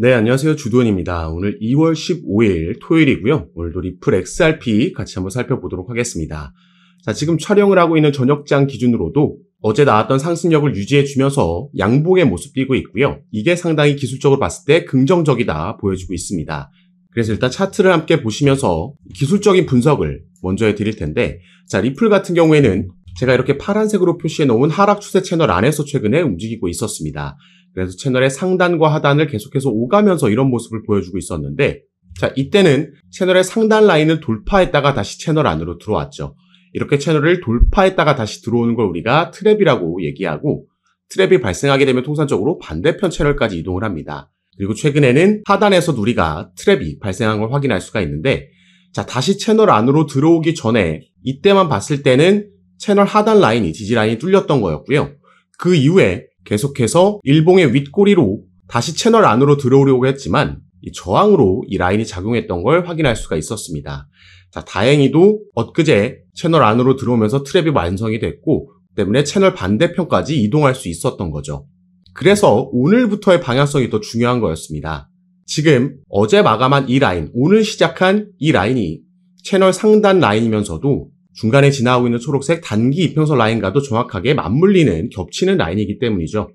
네, 안녕하세요. 주도원입니다. 오늘 2월 15일 토요일이고요. 오늘도 리플 XRP 같이 한번 살펴보도록 하겠습니다. 자, 지금 촬영을 하고 있는 저녁장 기준으로도 어제 나왔던 상승력을 유지해주면서 양봉의 모습 띄고 있고요. 이게 상당히 기술적으로 봤을 때 긍정적이다 보여지고 있습니다. 그래서 일단 차트를 함께 보시면서 기술적인 분석을 먼저 해드릴 텐데, 자, 리플 같은 경우에는 제가 이렇게 파란색으로 표시해 놓은 하락 추세 채널 안에서 최근에 움직이고 있었습니다. 그래서 채널의 상단과 하단을 계속해서 오가면서 이런 모습을 보여주고 있었는데, 자, 이때는 채널의 상단 라인을 돌파했다가 다시 채널 안으로 들어왔죠. 이렇게 채널을 돌파했다가 다시 들어오는 걸 우리가 트랩이라고 얘기하고, 트랩이 발생하게 되면 통상적으로 반대편 채널까지 이동을 합니다. 그리고 최근에는 하단에서도 우리가 트랩이 발생한 걸 확인할 수가 있는데, 자, 다시 채널 안으로 들어오기 전에 이때만 봤을 때는 채널 하단 라인이 지지 라인이 뚫렸던 거였고요. 그 이후에 계속해서 일봉의 윗꼬리로 다시 채널 안으로 들어오려고 했지만 이 저항으로 이 라인이 작용했던 걸 확인할 수가 있었습니다. 자, 다행히도 엊그제 채널 안으로 들어오면서 트랩이 완성이 됐고 때문에 채널 반대편까지 이동할 수 있었던 거죠. 그래서 오늘부터의 방향성이 더 중요한 거였습니다. 지금 어제 마감한 이 라인, 오늘 시작한 이 라인이 채널 상단 라인이면서도 중간에 지나가고 있는 초록색 단기 이평선 라인과도 정확하게 맞물리는 겹치는 라인이기 때문이죠.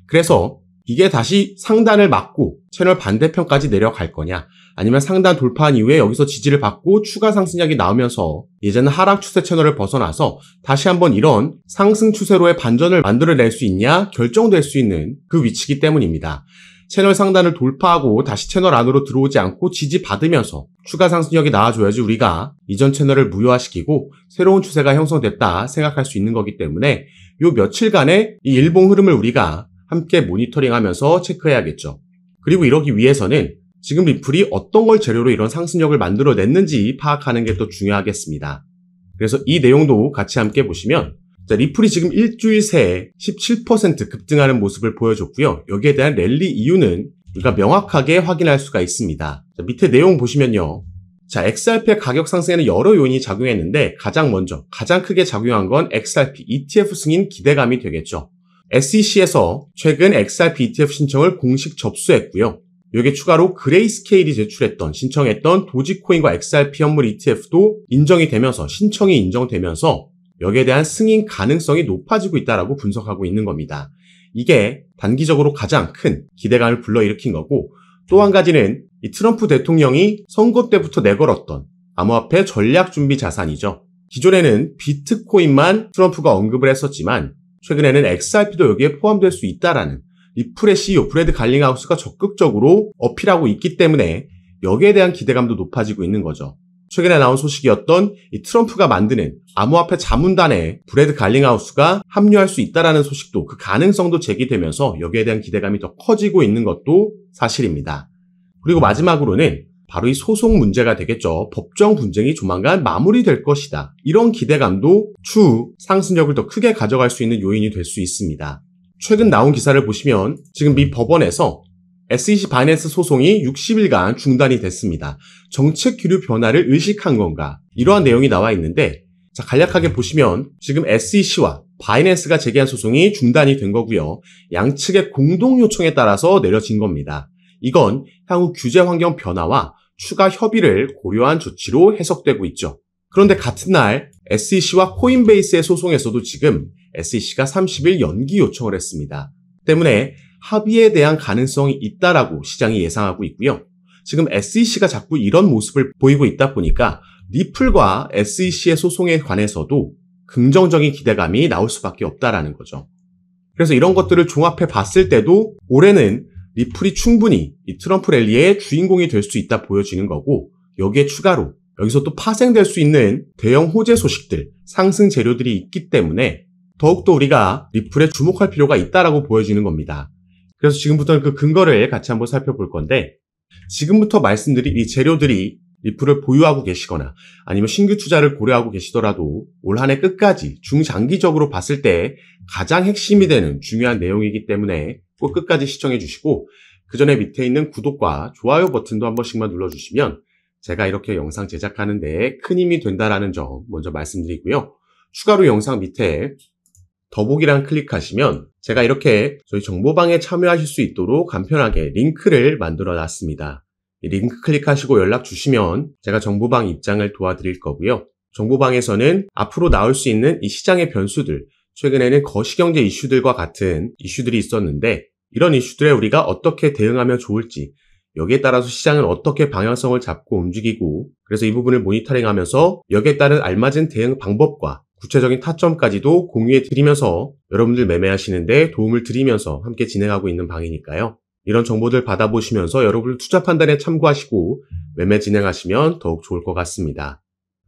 그래서 이게 다시 상단을 맞고 채널 반대편까지 내려갈 거냐, 아니면 상단 돌파한 이후에 여기서 지지를 받고 추가 상승력이 나오면서 이제는 하락 추세 채널을 벗어나서 다시 한번 이런 상승 추세로의 반전을 만들어낼 수 있냐 결정될 수 있는 그 위치이기 때문입니다. 채널 상단을 돌파하고 다시 채널 안으로 들어오지 않고 지지받으면서 추가 상승력이 나와줘야지 우리가 이전 채널을 무효화시키고 새로운 추세가 형성됐다 생각할 수 있는 거기 때문에 요 며칠간의 이 일봉 흐름을 우리가 함께 모니터링하면서 체크해야겠죠. 그리고 이러기 위해서는 지금 리플이 어떤 걸 재료로 이런 상승력을 만들어냈는지 파악하는 게 또 중요하겠습니다. 그래서 이 내용도 같이 함께 보시면, 자, 리플이 지금 일주일 새에 17% 급등하는 모습을 보여줬고요. 여기에 대한 랠리 이유는 우리가 명확하게 확인할 수가 있습니다. 자, 밑에 내용 보시면요. 자, XRP의 가격 상승에는 여러 요인이 작용했는데 가장 크게 작용한 건 XRP ETF 승인 기대감이 되겠죠. SEC에서 최근 XRP ETF 신청을 공식 접수했고요. 여기에 추가로 그레이스케일이 신청했던 도지코인과 XRP 현물 ETF도 인정이 되면서, 신청이 인정되면서 여기에 대한 승인 가능성이 높아지고 있다라고 분석하고 있는 겁니다. 이게 단기적으로 가장 큰 기대감을 불러일으킨 거고, 또 한 가지는 이 트럼프 대통령이 선거 때부터 내걸었던 암호화폐 전략 준비 자산이죠. 기존에는 비트코인만 트럼프가 언급을 했었지만 최근에는 XRP도 여기에 포함될 수 있다라는 리플의 CEO 브래드 갈링하우스가 적극적으로 어필하고 있기 때문에 여기에 대한 기대감도 높아지고 있는 거죠. 최근에 나온 소식이었던 이 트럼프가 만드는 암호화폐 자문단에 브래드 갈링하우스가 합류할 수 있다라는 소식도, 그 가능성도 제기되면서 여기에 대한 기대감이 더 커지고 있는 것도 사실입니다. 그리고 마지막으로는 바로 이 소송 문제가 되겠죠. 법정 분쟁이 조만간 마무리될 것이다. 이런 기대감도 추후 상승력을 더 크게 가져갈 수 있는 요인이 될 수 있습니다. 최근 나온 기사를 보시면 지금 미 법원에서 SEC 바이낸스 소송이 60일간 중단이 됐습니다. 정책 기류 변화를 의식한 건가? 이러한 내용이 나와 있는데, 자, 간략하게 보시면 지금 SEC와 바이낸스가 제기한 소송이 중단이 된 거고요. 양측의 공동 요청에 따라서 내려진 겁니다. 이건 향후 규제 환경 변화와 추가 협의를 고려한 조치로 해석되고 있죠. 그런데 같은 날 SEC와 코인베이스의 소송에서도 지금 SEC가 30일 연기 요청을 했습니다. 때문에 합의에 대한 가능성이 있다라고 시장이 예상하고 있고요. 지금 SEC가 자꾸 이런 모습을 보이고 있다 보니까 리플과 SEC의 소송에 관해서도 긍정적인 기대감이 나올 수밖에 없다라는 거죠. 그래서 이런 것들을 종합해 봤을 때도 올해는 리플이 충분히 이 트럼프 랠리의 주인공이 될 수 있다 보여지는 거고, 여기에 추가로 여기서 또 파생될 수 있는 대형 호재 소식들, 상승 재료들이 있기 때문에 더욱더 우리가 리플에 주목할 필요가 있다라고 보여지는 겁니다. 그래서 지금부터는 그 근거를 같이 한번 살펴볼 건데, 지금부터 말씀드린 이 재료들이 리플을 보유하고 계시거나 아니면 신규 투자를 고려하고 계시더라도 올 한 해 끝까지 중장기적으로 봤을 때 가장 핵심이 되는 중요한 내용이기 때문에 꼭 끝까지 시청해 주시고, 그 전에 밑에 있는 구독과 좋아요 버튼도 한 번씩만 눌러주시면 제가 이렇게 영상 제작하는 데 큰 힘이 된다라는 점 먼저 말씀드리고요. 추가로 영상 밑에 더보기란 클릭하시면 제가 이렇게 저희 정보방에 참여하실 수 있도록 간편하게 링크를 만들어 놨습니다. 이 링크 클릭하시고 연락 주시면 제가 정보방 입장을 도와드릴 거고요. 정보방에서는 앞으로 나올 수 있는 이 시장의 변수들, 최근에는 거시경제 이슈들과 같은 이슈들이 있었는데 이런 이슈들에 우리가 어떻게 대응하면 좋을지, 여기에 따라서 시장은 어떻게 방향성을 잡고 움직이고, 그래서 이 부분을 모니터링하면서 여기에 따른 알맞은 대응 방법과 구체적인 타점까지도 공유해 드리면서 여러분들 매매하시는데 도움을 드리면서 함께 진행하고 있는 방이니까요. 이런 정보들 받아보시면서 여러분들 투자 판단에 참고하시고 매매 진행하시면 더욱 좋을 것 같습니다.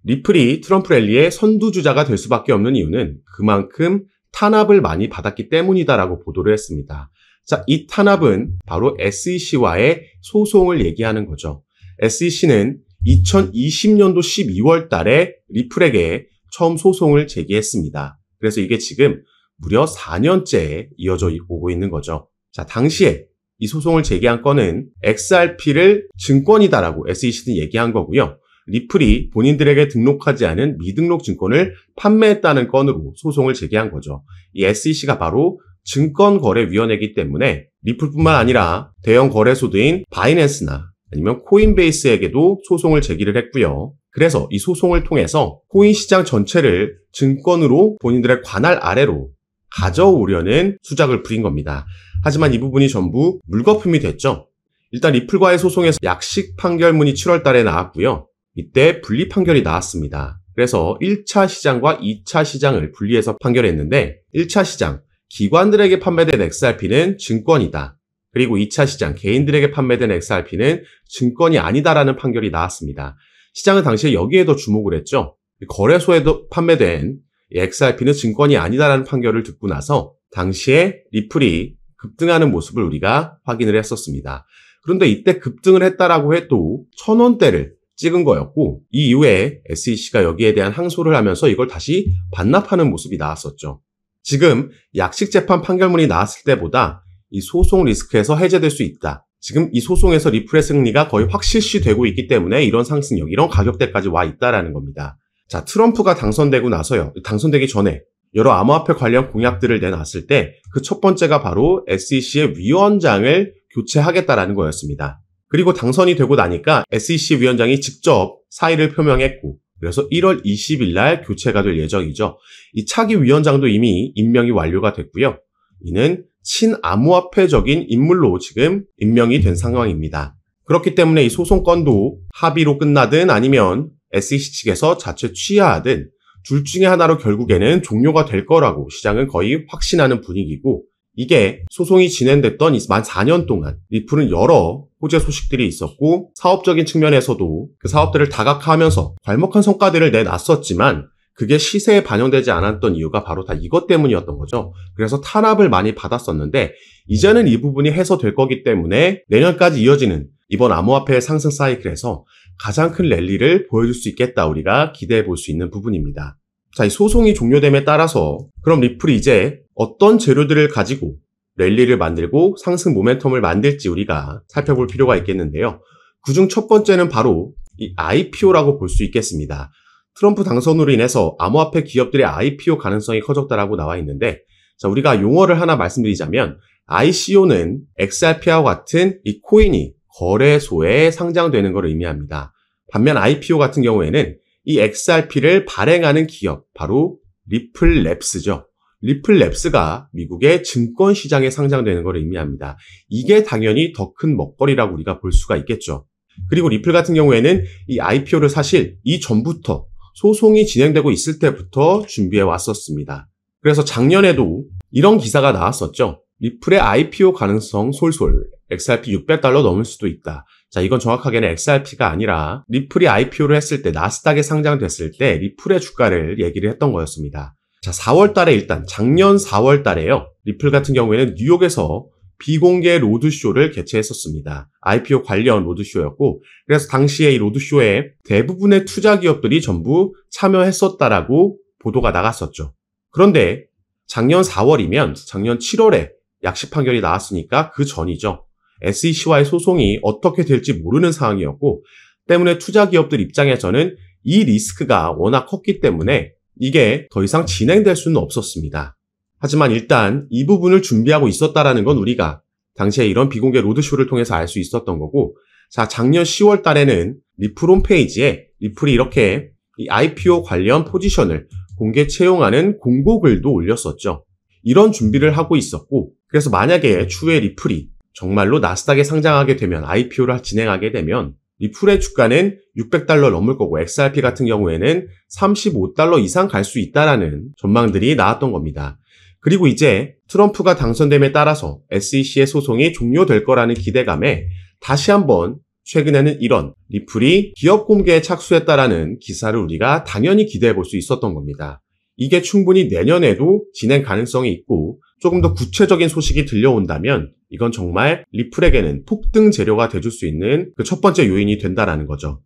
리플이 트럼프 랠리의 선두주자가 될 수밖에 없는 이유는 그만큼 탄압을 많이 받았기 때문이다라고 보도를 했습니다. 자, 이 탄압은 바로 SEC와의 소송을 얘기하는 거죠. SEC는 2020년도 12월 달에 리플에게 처음 소송을 제기했습니다. 그래서 이게 지금 무려 4년째 이어져 오고 있는 거죠. 자, 당시에 이 소송을 제기한 건은 XRP를 증권이다라고 SEC는 얘기한 거고요. 리플이 본인들에게 등록하지 않은 미등록 증권을 판매했다는 건으로 소송을 제기한 거죠. 이 SEC가 바로 증권거래위원회이기 때문에 리플뿐만 아니라 대형 거래소들인 바이낸스나 아니면 코인베이스에게도 소송을 제기를 했고요. 그래서 이 소송을 통해서 코인 시장 전체를 증권으로 본인들의 관할 아래로 가져오려는 수작을 부린 겁니다. 하지만 이 부분이 전부 물거품이 됐죠. 일단 리플과의 소송에서 약식 판결문이 7월 달에 나왔고요. 이때 분리 판결이 나왔습니다. 그래서 1차 시장과 2차 시장을 분리해서 판결했는데 1차 시장, 기관들에게 판매된 XRP는 증권이다. 그리고 2차 시장, 개인들에게 판매된 XRP는 증권이 아니다라는 판결이 나왔습니다. 시장은 당시에 여기에 더 주목을 했죠. 거래소에도 판매된 XRP는 증권이 아니다라는 판결을 듣고 나서 당시에 리플이 급등하는 모습을 우리가 확인을 했었습니다. 그런데 이때 급등을 했다라고 해도 1,000원대를 찍은 거였고 이 이후에 SEC가 여기에 대한 항소를 하면서 이걸 다시 반납하는 모습이 나왔었죠. 지금 약식 재판 판결문이 나왔을 때보다 이 소송 리스크에서 해제될 수 있다. 지금 이 소송에서 리플의 승리가 거의 확실시 되고 있기 때문에 이런 상승력, 이런 가격대까지 와 있다라는 겁니다. 자, 트럼프가 당선되고 나서요. 당선되기 전에 여러 암호화폐 관련 공약들을 내놨을 때 그 첫 번째가 바로 SEC의 위원장을 교체하겠다라는 거였습니다. 그리고 당선이 되고 나니까 SEC 위원장이 직접 사의를 표명했고 그래서 1월 20일 날 교체가 될 예정이죠. 이 차기 위원장도 이미 임명이 완료가 됐고요. 이는 친암호화폐적인 인물로 지금 임명이 된 상황입니다. 그렇기 때문에 이 소송 건도 합의로 끝나든 아니면 SEC 측에서 자체 취하하든 둘 중에 하나로 결국에는 종료가 될 거라고 시장은 거의 확신하는 분위기고 이게 소송이 진행됐던 만 4년 동안 리플은 여러 호재 소식들이 있었고 사업적인 측면에서도 그 사업들을 다각화하면서 괄목한 성과들을 내놨었지만 그게 시세에 반영되지 않았던 이유가 바로 다 이것 때문이었던 거죠. 그래서 탄압을 많이 받았었는데 이제는 이 부분이 해소될 거기 때문에 내년까지 이어지는 이번 암호화폐 상승 사이클에서 가장 큰 랠리를 보여줄 수 있겠다 우리가 기대해 볼 수 있는 부분입니다. 자, 이 소송이 종료됨에 따라서 그럼 리플이 이제 어떤 재료들을 가지고 랠리를 만들고 상승 모멘텀을 만들지 우리가 살펴볼 필요가 있겠는데요. 그중 첫 번째는 바로 이 IPO라고 볼 수 있겠습니다. 트럼프 당선으로 인해서 암호화폐 기업들의 IPO 가능성이 커졌다라고 나와 있는데 자, 우리가 용어를 하나 말씀드리자면 ICO는 XRP와 같은 이 코인이 거래소에 상장되는 걸 의미합니다. 반면 IPO 같은 경우에는 이 XRP를 발행하는 기업, 바로 리플랩스죠. 리플랩스가 미국의 증권시장에 상장되는 걸 의미합니다. 이게 당연히 더 큰 먹거리라고 우리가 볼 수가 있겠죠. 그리고 리플 같은 경우에는 이 IPO를 사실 이전부터 소송이 진행되고 있을 때부터 준비해 왔었습니다. 그래서 작년에도 이런 기사가 나왔었죠. 리플의 IPO 가능성 솔솔, XRP 600달러 넘을 수도 있다. 자, 이건 정확하게는 XRP가 아니라 리플이 IPO를 했을 때, 나스닥에 상장됐을 때 리플의 주가를 얘기를 했던 거였습니다. 자, 4월 달에 일단 작년 4월 달에요. 리플 같은 경우에는 뉴욕에서 비공개 로드쇼를 개최했었습니다. IPO 관련 로드쇼였고 그래서 당시에 이 로드쇼에 대부분의 투자 기업들이 전부 참여했었다라고 보도가 나갔었죠. 그런데 작년 4월이면 작년 7월에 약식 판결이 나왔으니까 그 전이죠. SEC와의 소송이 어떻게 될지 모르는 상황이었고 때문에 투자 기업들 입장에서는 이 리스크가 워낙 컸기 때문에 이게 더 이상 진행될 수는 없었습니다. 하지만 일단 이 부분을 준비하고 있었다라는 건 우리가 당시에 이런 비공개 로드쇼를 통해서 알 수 있었던 거고, 자, 작년 10월 달에는 리플 홈페이지에 리플이 이렇게 이 IPO 관련 포지션을 공개 채용하는 공고글도 올렸었죠. 이런 준비를 하고 있었고, 그래서 만약에 추후에 리플이 정말로 나스닥에 상장하게 되면, IPO를 진행하게 되면 리플의 주가는 $600 넘을 거고 XRP 같은 경우에는 $35 이상 갈 수 있다라는 전망들이 나왔던 겁니다. 그리고 이제 트럼프가 당선됨에 따라서 SEC의 소송이 종료될 거라는 기대감에 다시 한번 최근에는 이런 리플이 기업 공개에 착수했다라는 기사를 우리가 당연히 기대해 볼 수 있었던 겁니다. 이게 충분히 내년에도 진행 가능성이 있고 조금 더 구체적인 소식이 들려온다면 이건 정말 리플에게는 폭등 재료가 돼줄 수 있는 그 첫 번째 요인이 된다라는 거죠.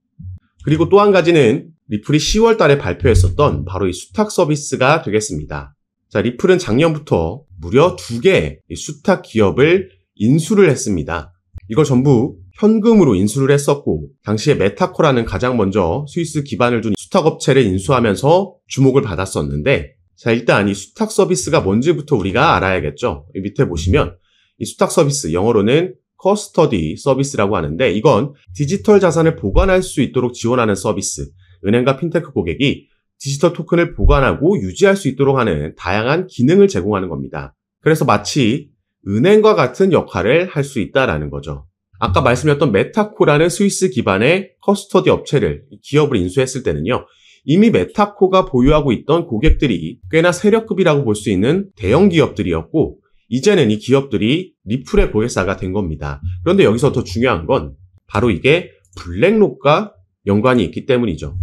그리고 또 한 가지는 리플이 10월 달에 발표했었던 바로 이 수탁 서비스가 되겠습니다. 자, 리플은 작년부터 무려 2개의 수탁 기업을 인수를 했습니다. 이걸 전부 현금으로 인수를 했었고, 당시에 메타코라는 가장 먼저 스위스 기반을 둔 수탁업체를 인수하면서 주목을 받았었는데, 자, 일단 이 수탁 서비스가 뭔지부터 우리가 알아야겠죠. 이 밑에 보시면 이 수탁 서비스, 영어로는 커스터디 서비스라고 하는데, 이건 디지털 자산을 보관할 수 있도록 지원하는 서비스, 은행과 핀테크 고객이 디지털 토큰을 보관하고 유지할 수 있도록 하는 다양한 기능을 제공하는 겁니다. 그래서 마치 은행과 같은 역할을 할 수 있다라는 거죠. 아까 말씀드렸던 메타코라는 스위스 기반의 커스터디 업체를, 기업을 인수했을 때는요, 이미 메타코가 보유하고 있던 고객들이 꽤나 세력급이라고 볼 수 있는 대형 기업들이었고, 이제는 이 기업들이 리플의 고객사가 된 겁니다. 그런데 여기서 더 중요한 건 바로 이게 블랙록과 연관이 있기 때문이죠.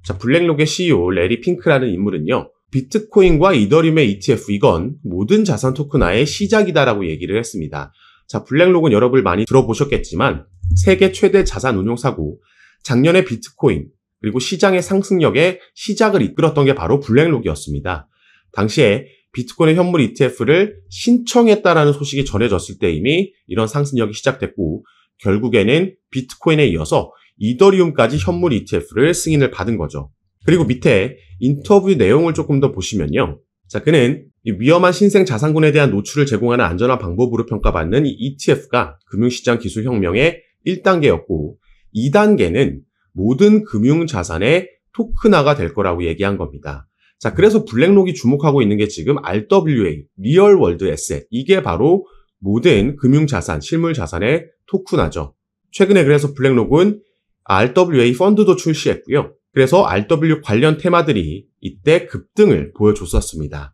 자, 블랙록의 CEO 레리 핑크라는 인물은요, 비트코인과 이더리움의 ETF, 이건 모든 자산 토큰화의 시작이다라고 얘기를 했습니다. 자, 블랙록은 여러분 많이 들어보셨겠지만 세계 최대 자산 운용사고, 작년에 비트코인 그리고 시장의 상승력에 시작을 이끌었던 게 바로 블랙록이었습니다. 당시에 비트코인의 현물 ETF를 신청했다라는 소식이 전해졌을 때 이미 이런 상승력이 시작됐고, 결국에는 비트코인에 이어서 이더리움까지 현물 ETF를 승인을 받은 거죠. 그리고 밑에 인터뷰 내용을 조금 더 보시면요. 자, 그는 이 위험한 신생 자산군에 대한 노출을 제공하는 안전한 방법으로 평가받는 이 ETF가 금융시장 기술혁명의 1단계였고, 2단계는 모든 금융자산의 토큰화가 될 거라고 얘기한 겁니다. 자, 그래서 블랙록이 주목하고 있는 게 지금 RWA, 리얼 월드 에셋, 이게 바로 모든 금융자산, 실물자산의 토큰화죠. 최근에 그래서 블랙록은 RWA 펀드도 출시했고요. 그래서 RW 관련 테마들이 이때 급등을 보여줬었습니다.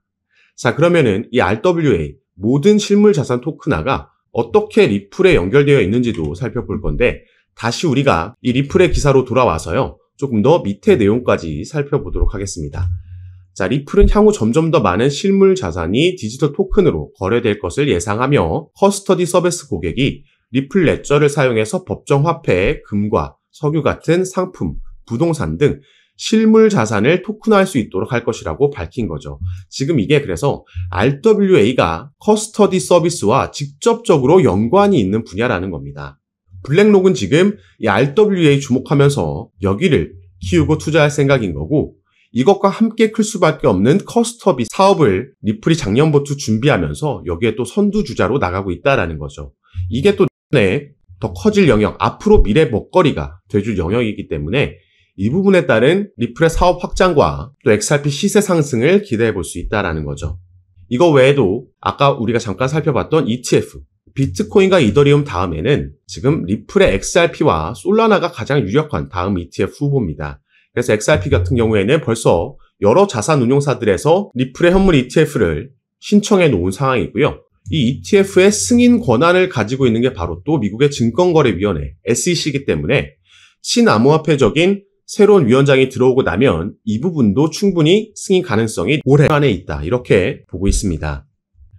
자, 그러면은 이 RWA, 모든 실물자산 토큰화가 어떻게 리플에 연결되어 있는지도 살펴볼 건데, 다시 우리가 이 리플의 기사로 돌아와서요, 조금 더 밑에 내용까지 살펴보도록 하겠습니다. 자, 리플은 향후 점점 더 많은 실물 자산이 디지털 토큰으로 거래될 것을 예상하며 커스터디 서비스 고객이 리플 레저를 사용해서 법정 화폐, 금과 석유 같은 상품, 부동산 등 실물 자산을 토큰화할 수 있도록 할 것이라고 밝힌 거죠. 지금 이게 그래서 RWA가 커스터디 서비스와 직접적으로 연관이 있는 분야라는 겁니다. 블랙록은 지금 이 RWA 주목하면서 여기를 키우고 투자할 생각인 거고, 이것과 함께 클 수밖에 없는 커스터디 사업을 리플이 작년부터 준비하면서 여기에 또 선두주자로 나가고 있다라는 거죠. 이게 또 더 커질 영역, 앞으로 미래 먹거리가 돼줄 영역이기 때문에 이 부분에 따른 리플의 사업 확장과 또 XRP 시세 상승을 기대해 볼 수 있다라는 거죠. 이거 외에도 아까 우리가 잠깐 살펴봤던 ETF, 비트코인과 이더리움 다음에는 지금 리플의 XRP와 솔라나가 가장 유력한 다음 ETF 후보입니다. 그래서 XRP 같은 경우에는 벌써 여러 자산 운용사들에서 리플의 현물 ETF를 신청해 놓은 상황이고요. 이 ETF의 승인 권한을 가지고 있는 게 바로 또 미국의 증권거래위원회 SEC이기 때문에 친암호화폐적인 새로운 위원장이 들어오고 나면 이 부분도 충분히 승인 가능성이 올해 안에 있다, 이렇게 보고 있습니다.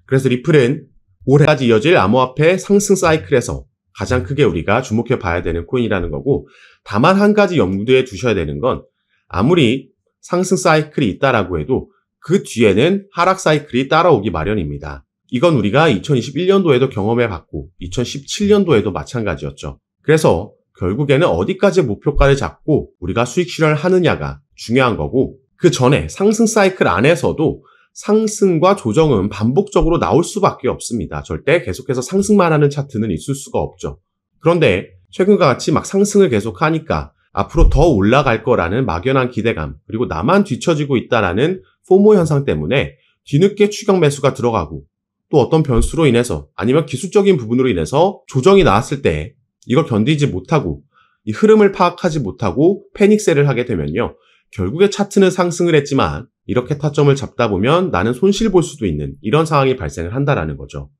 그래서 리플은 올해까지 이어질 암호화폐 상승 사이클에서 가장 크게 우리가 주목해 봐야 되는 코인이라는 거고, 다만 한 가지 염두에 두셔야 되는 건 아무리 상승 사이클이 있다라고 해도 그 뒤에는 하락 사이클이 따라오기 마련입니다. 이건 우리가 2021년도에도 경험해 봤고 2017년도에도 마찬가지였죠. 그래서 결국에는 어디까지 목표가를 잡고 우리가 수익 실현을 하느냐가 중요한 거고, 그 전에 상승 사이클 안에서도 상승과 조정은 반복적으로 나올 수밖에 없습니다. 절대 계속해서 상승만 하는 차트는 있을 수가 없죠. 그런데 최근과 같이 막 상승을 계속하니까 앞으로 더 올라갈 거라는 막연한 기대감, 그리고 나만 뒤처지고 있다라는 포모 현상 때문에 뒤늦게 추격 매수가 들어가고, 또 어떤 변수로 인해서 아니면 기술적인 부분으로 인해서 조정이 나왔을 때 이걸 견디지 못하고 이 흐름을 파악하지 못하고 패닉셀을 하게 되면요, 결국에 차트는 상승을 했지만 이렇게 타점을 잡다 보면 나는 손실 볼 수도 있는 이런 상황이 발생을 한다라는 거죠.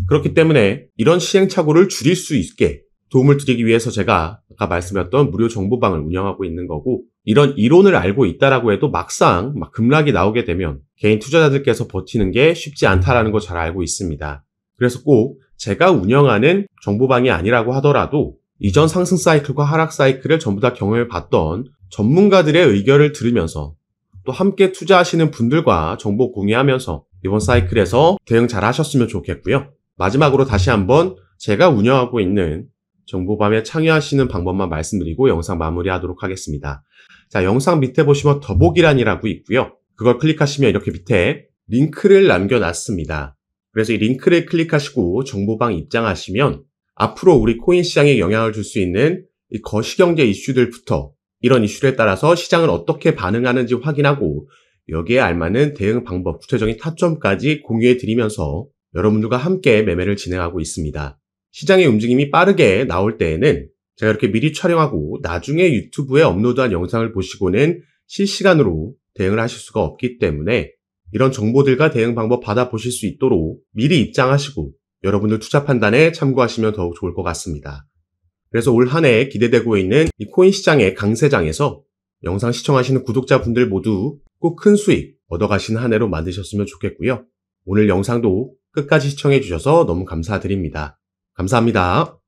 그렇기 때문에 이런 시행착오를 줄일 수 있게 도움을 드리기 위해서 제가 아까 말씀드렸던 무료 정보방을 운영하고 있는 거고, 이런 이론을 알고 있다라고 해도 막상 급락이 나오게 되면 개인 투자자들께서 버티는 게 쉽지 않다라는 거 잘 알고 있습니다. 그래서 꼭 제가 운영하는 정보방이 아니라고 하더라도 이전 상승 사이클과 하락 사이클을 전부 다 경험해 봤던 전문가들의 의견을 들으면서 또 함께 투자하시는 분들과 정보 공유하면서 이번 사이클에서 대응 잘 하셨으면 좋겠고요. 마지막으로 다시 한번 제가 운영하고 있는 정보밤에 참여하시는 방법만 말씀드리고 영상 마무리하도록 하겠습니다. 자, 영상 밑에 보시면 더보기란이라고 있고요. 그걸 클릭하시면 이렇게 밑에 링크를 남겨놨습니다. 그래서 이 링크를 클릭하시고 정보방 입장하시면 앞으로 우리 코인 시장에 영향을 줄 수 있는 이 거시경제 이슈들부터 이런 이슈에 따라서 시장을 어떻게 반응하는지 확인하고 여기에 알맞는 대응 방법, 구체적인 타점까지 공유해 드리면서 여러분들과 함께 매매를 진행하고 있습니다. 시장의 움직임이 빠르게 나올 때에는 제가 이렇게 미리 촬영하고 나중에 유튜브에 업로드한 영상을 보시고는 실시간으로 대응을 하실 수가 없기 때문에 이런 정보들과 대응 방법 받아보실 수 있도록 미리 입장하시고 여러분들 투자 판단에 참고하시면 더욱 좋을 것 같습니다. 그래서 올 한 해 기대되고 있는 이 코인 시장의 강세장에서 영상 시청하시는 구독자분들 모두 꼭 큰 수익 얻어가시는 한 해로 만드셨으면 좋겠고요. 오늘 영상도 끝까지 시청해 주셔서 너무 감사드립니다. 감사합니다.